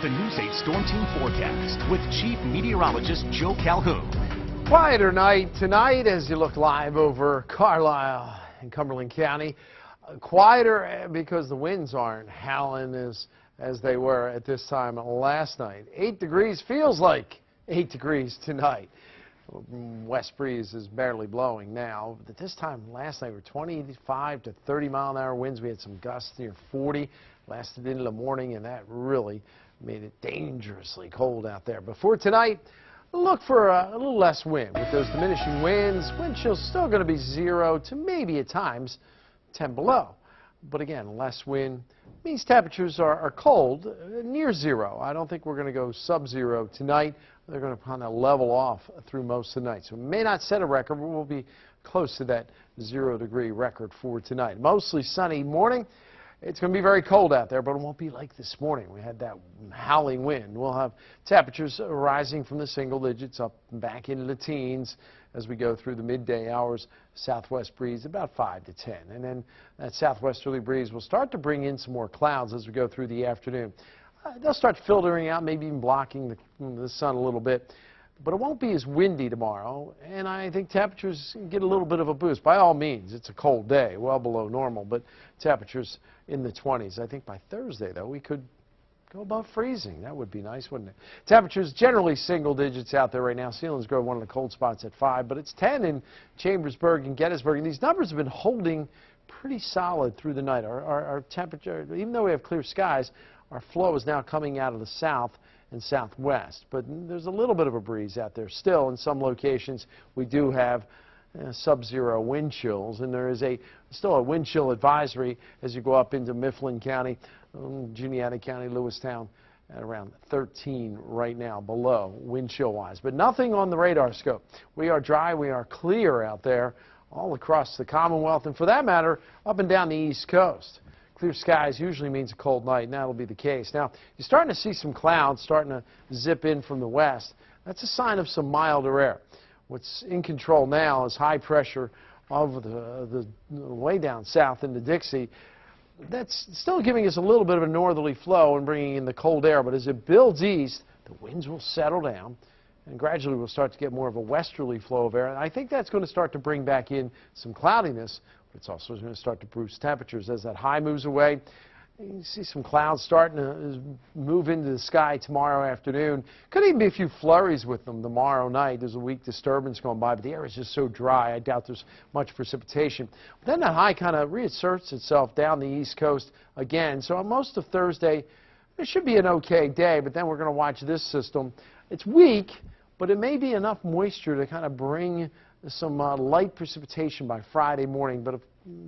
the News 8 Storm Team forecast with Chief Meteorologist Joe Calhoun. Quieter night tonight as you look live over Carlisle and Cumberland County. Quieter because the winds aren't howling as they were at this time last night. 8 degrees feels like 8 degrees tonight. West breeze is barely blowing now. But at this time last night, we were 25 to 30 mile an hour winds. We had some gusts near 40, lasted into the morning, and that really made it dangerously cold out there. Before tonight, look for a little less wind. With those diminishing winds, wind chill's still going to be 0 to maybe at times 10 below. But again, less wind means temperatures are cold, near 0. I don't think we're going to go sub-0 tonight. They're going to kind of level off through most of the night. So we may not set a record, but we'll be close to that 0-degree record for tonight. Mostly sunny morning. It's going to be very cold out there, but it won't be like this morning. We had that howling wind. We'll have temperatures rising from the single digits up and back into the teens as we go through the midday hours. Southwest breeze about 5 to 10. And then that southwesterly breeze will start to bring in some more clouds as we go through the afternoon. They'll start filtering out, maybe even blocking the sun a little bit. But it won't be as windy tomorrow, and I think temperatures get a little bit of a boost. By all means, it's a cold day, well below normal, but temperatures in the 20s. I think by Thursday, though, we could go above freezing. That would be nice, wouldn't it? Temperatures generally single digits out there right now. Selinsgrove, one of the cold spots at 5, but it's 10 in Chambersburg and Gettysburg. And these numbers have been holding pretty solid through the night. Our temperature, even though we have clear skies, our flow is now coming out of the south and southwest, but there's a little bit of a breeze out there still. In some locations we do have sub-zero wind chills, and there is still a wind chill advisory as you go up into Mifflin County, Juniata County, Lewistown, at around 13 right now below wind chill wise, but nothing on the radar scope. We are dry, we are clear out there all across the Commonwealth, and for that matter up and down the East Coast. Clear skies usually means a cold night, and that'll be the case. Now, you're starting to see some clouds starting to zip in from the west. That's a sign of some milder air. What's in control now is high pressure over the way down south into Dixie. That's still giving us a little bit of a northerly flow and bringing in the cold air, but as it builds east, the winds will settle down, and gradually we'll start to get more of a westerly flow of air. And I think that's going to start to bring back in some cloudiness. It's also going to start to boost temperatures as that high moves away. You see some clouds starting to move into the sky tomorrow afternoon. Could even be a few flurries with them tomorrow night. There's a weak disturbance going by, but the air is just so dry, I doubt there's much precipitation. But then that high kind of reasserts itself down the East Coast again. So on most of Thursday, it should be an okay day, but then we're going to watch this system. It's weak, but it may be enough moisture to kind of bring some light precipitation by Friday morning, but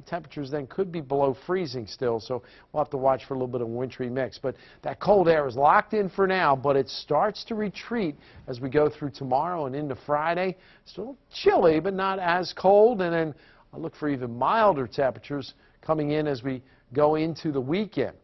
temperatures then could be below freezing still, so we'll have to watch for a little bit of a wintry mix. But that cold air is locked in for now, but it starts to retreat as we go through tomorrow and into Friday. Still chilly, but not as cold, and then I'll look for even milder temperatures coming in as we go into the weekend.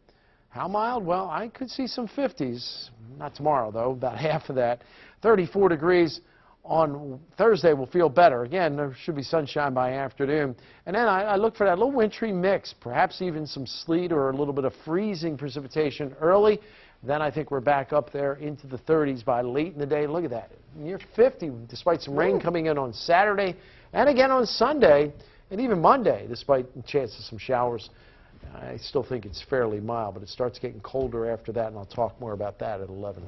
How mild? Well, I could see some 50s. Not tomorrow, though, about half of that. 34 degrees on Thursday will feel better. Again, there should be sunshine by afternoon. And then I look for that little wintry mix, perhaps even some sleet or a little bit of freezing precipitation early. Then I think we're back up there into the 30s by late in the day. Look at that, near 50, despite some rain coming in on Saturday and again on Sunday and even Monday, despite the chance of some showers. I still think it's fairly mild, but it starts getting colder after that, and I'll talk more about that at 11.